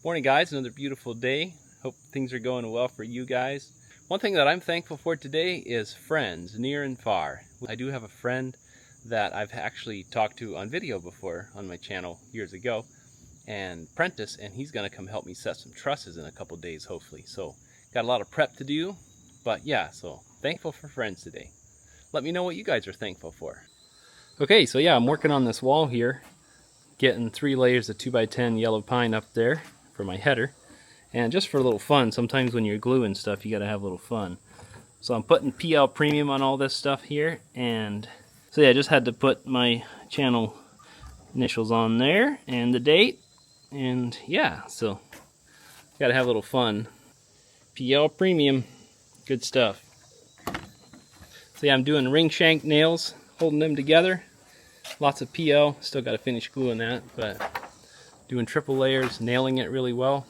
Morning guys, another beautiful day. Hope things are going well for you guys. One thing that I'm thankful for today is friends, near and far. I do have a friend that I've actually talked to on video before on my channel years ago, and Prentice, and he's gonna come help me set some trusses in a couple days hopefully. So got a lot of prep to do, but yeah, so thankful for friends today. Let me know what you guys are thankful for. Okay, so yeah, I'm working on this wall here, getting 3 layers of 2x10 yellow pine up there for my header. And just for a little fun, sometimes when you're gluing stuff you gotta have a little fun. So I'm putting PL Premium on all this stuff here, and so yeah, I just had to put my channel initials on there and the date, and yeah, so gotta have a little fun. PL Premium, good stuff. So yeah, I'm doing ring shank nails, holding them together. Lots of PL, still gotta finish gluing that, but doing triple layers, nailing it really well.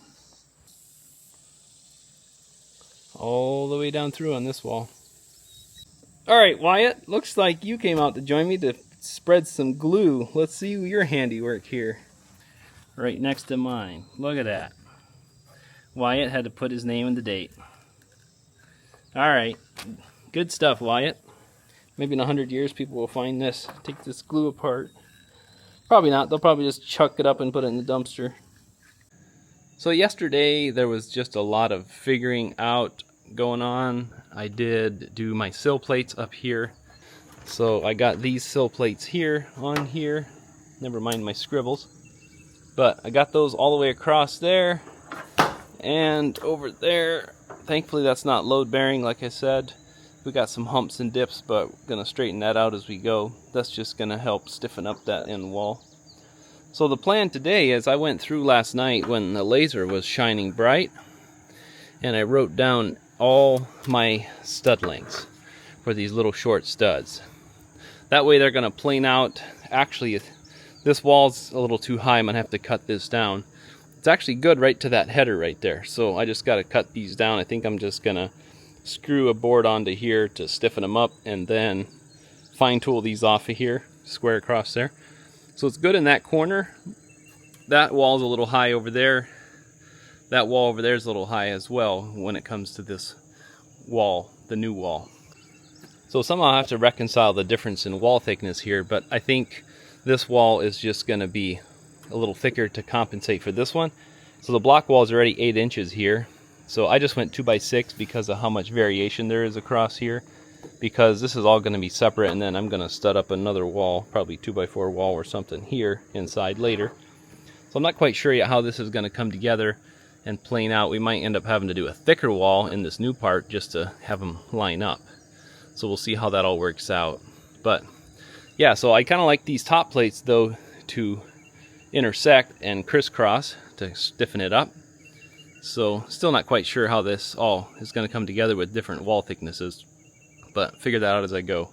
All the way down through on this wall. Alright Wyatt, looks like you came out to join me to spread some glue. Let's see your handiwork here. Right next to mine. Look at that. Wyatt had to put his name and the date. Alright, good stuff Wyatt. Maybe in 100 years people will find this, take this glue apart. Probably not, they'll probably just chuck it up and put it in the dumpster. So yesterday there was just a lot of figuring out going on. I did do my sill plates up here. So I got these sill plates here, on here. Never mind my scribbles. But I got those all the way across there. And over there, thankfully that's not load bearing like I said. We got some humps and dips, but we're gonna straighten that out as we go. That's just gonna help stiffen up that end wall. So the plan today is I went through last night when the laser was shining bright, and I wrote down all my stud lengths for these little short studs. That way they're gonna plane out. Actually, this wall's a little too high, I'm gonna have to cut this down. It's actually good right to that header right there, so I just gotta cut these down. I think I'm just gonna screw a board onto here to stiffen them up, and then fine tool these off of here, square across there. So it's good in that corner. That wall's a little high over there. That wall over there is a little high as well when it comes to this wall, the new wall. So somehow I have to reconcile the difference in wall thickness here, but I think this wall is just going to be a little thicker to compensate for this one. So the block wall is already 8 inches here. So I just went 2x6 because of how much variation there is across here. Because this is all going to be separate, and then I'm going to stud up another wall, probably 2x4 wall or something here inside later. So I'm not quite sure yet how this is going to come together and plane out. We might end up having to do a thicker wall in this new part just to have them line up. So we'll see how that all works out. But yeah, so I kind of like these top plates though to intersect and crisscross to stiffen it up. So still not quite sure how this all is going to come together with different wall thicknesses, but figure that out as I go.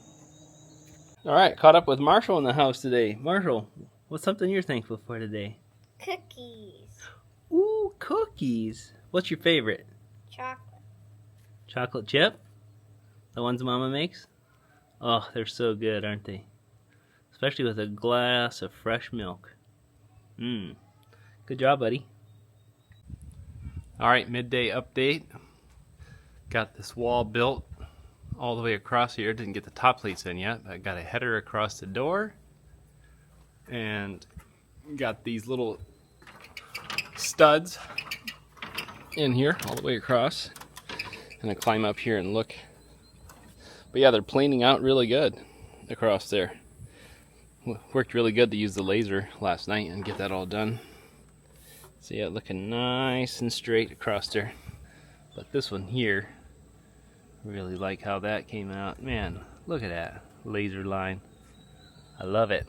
Alright, caught up with Marshall in the house today. Marshall, what's something you're thankful for today? Cookies. Ooh, cookies. What's your favorite? Chocolate. Chocolate chip? The ones Mama makes? Oh, they're so good, aren't they? Especially with a glass of fresh milk. Good job, buddy. Alright, midday update. Got this wall built all the way across here. Didn't get the top plates in yet, but I got a header across the door, and got these little studs in here all the way across, and I climb up here and look. But yeah, they're planing out really good across there. Worked really good to use the laser last night and get that all done. So yeah, looking nice and straight across there. But this one here, really like how that came out. Man, look at that laser line. I love it.